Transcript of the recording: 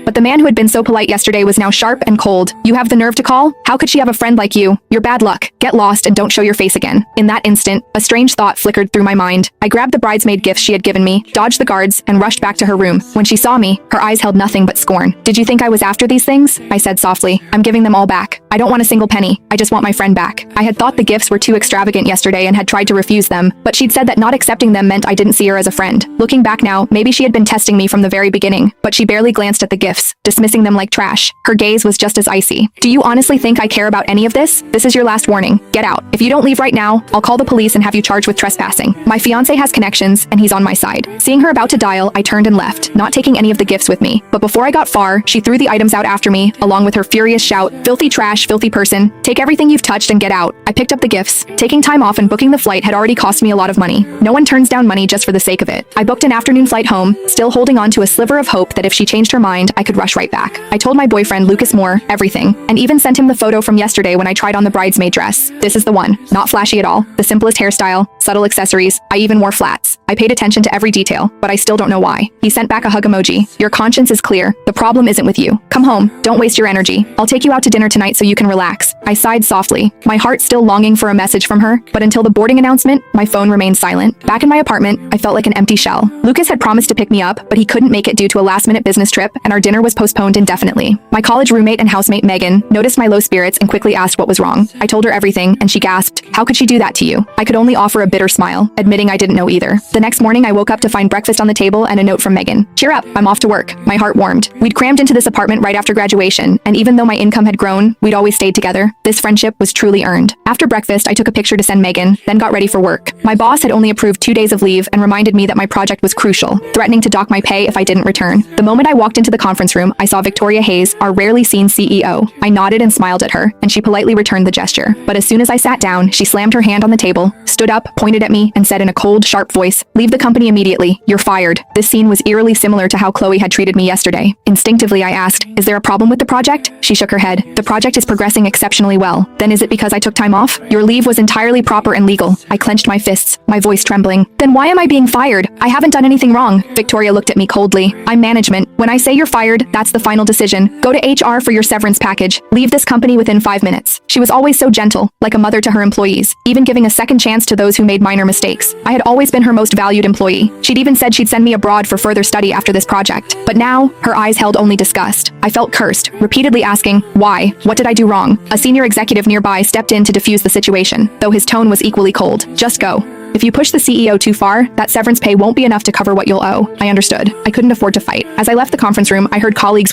But the man who had been so polite yesterday was now sharp and cold. You have the nerve to call? How could she have a friend like you? You're bad luck. Get lost and don't show your face again. In that instant, a strange thought flickered through my mind. I grabbed the bridesmaid gifts she had given me, dodged the guards, and rushed back to her room. When she saw me, her eyes held nothing but scorn. Did you think I was after these things? I said softly. I'm giving them all back. I don't want a single penny. I just want my friend back. I had thought the gifts were too extravagant yesterday and had tried to refuse them, but she'd said that not accepting them meant I didn't see her as a friend. Looking back now, maybe she had been testing me from the very beginning, but she barely glanced at the gifts, dismissing them like trash. Her gaze was just as icy. Do you honestly think I care about any of this? This is your last warning. Get out. If you don't leave right now, I'll call the police and have you charged with trespassing. My fiancé has connections, and he's on my side. Seeing her about to dial, I turned and left, not taking any of the gifts with me. But before I got far, she threw the items out after me, along with her furious shout, "Filthy trash, filthy person. Take everything you've touched and get out." I picked up the gifts. Taking time off and booking the flight had already cost me a lot of money. No one turns down money just for the sake of it. I booked an afternoon flight home, still holding on to a sliver of hope that if she changed her mind, I could rush right back. I told my boyfriend, Lucas Moore, everything, and even sent him the photo from yesterday when I tried on the bridesmaid dress. This is the one. Not flashy at all. The simplest hairstyle, subtle accessories. I even wore flats. I paid attention to every detail, but I still don't know why. He sent back a hug emoji. Your conscience is clear. The problem isn't with you. Come home. Don't waste your energy. I'll take you out to dinner tonight so you can relax. I sighed softly, my heart still longing for a message from her, but until the boarding announcement, my phone remained silent. Back in my apartment, I felt like an empty shell. Lucas had promised to pick me up, but he couldn't make it due to a last-minute business trip, and our dinner was postponed indefinitely. My college roommate and housemate Megan noticed my low spirits and quickly asked what was wrong. I told her everything, and she gasped, "How could she do that to you?" I could only offer a bitter smile, admitting I didn't know either. The next morning, I woke up to find breakfast on the table and a note from Megan. "Cheer up, I'm off to work." My heart warmed. We'd crammed into this apartment right after graduation, and even though my income had grown, we'd always stayed together. This friendship was truly earned. After breakfast, I took a picture to send Megan, then got ready for work. My boss had only approved 2 days of leave and reminded me that my project was crucial, threatening to dock my pay if I didn't return. The moment I walked into the conference room, I saw Victoria Hayes, our rarely seen CEO. I nodded and smiled at her, and she politely returned the gesture. But as soon as I sat down, she slammed her hand on the table, stood up, pointed at me, and said in a cold, sharp voice, "Leave the company immediately. You're fired." This scene was eerily similar to how Chloe had treated me yesterday. Instinctively, I asked, "Is there a problem with the project?" She shook her head. "The project is progressing exceptionally well." "Then is it because I took time off? Your leave was entirely proper and legal." I clenched my fists, my voice trembling. "Then why am I being fired? I haven't done anything wrong." Victoria looked at me coldly. "I'm management. When I say you're fired, that's the final decision. Go to HR for your severance package. Leave this company within 5 minutes." She was always so gentle, like a mother to her employees, even giving a second chance to those who made minor mistakes. I had always been her most valued employee. She'd even said she'd send me abroad for further study after this project. But now, her eyes held only disgust. I felt cursed, repeatedly asking, "Why? What did I do wrong?" A senior executive nearby stepped in to defuse the situation, though his tone was equally cold. "Just go. If you push the CEO too far, that severance pay won't be enough to cover what you'll owe." I understood. I couldn't afford to fight. As I left the conference room, I heard colleagues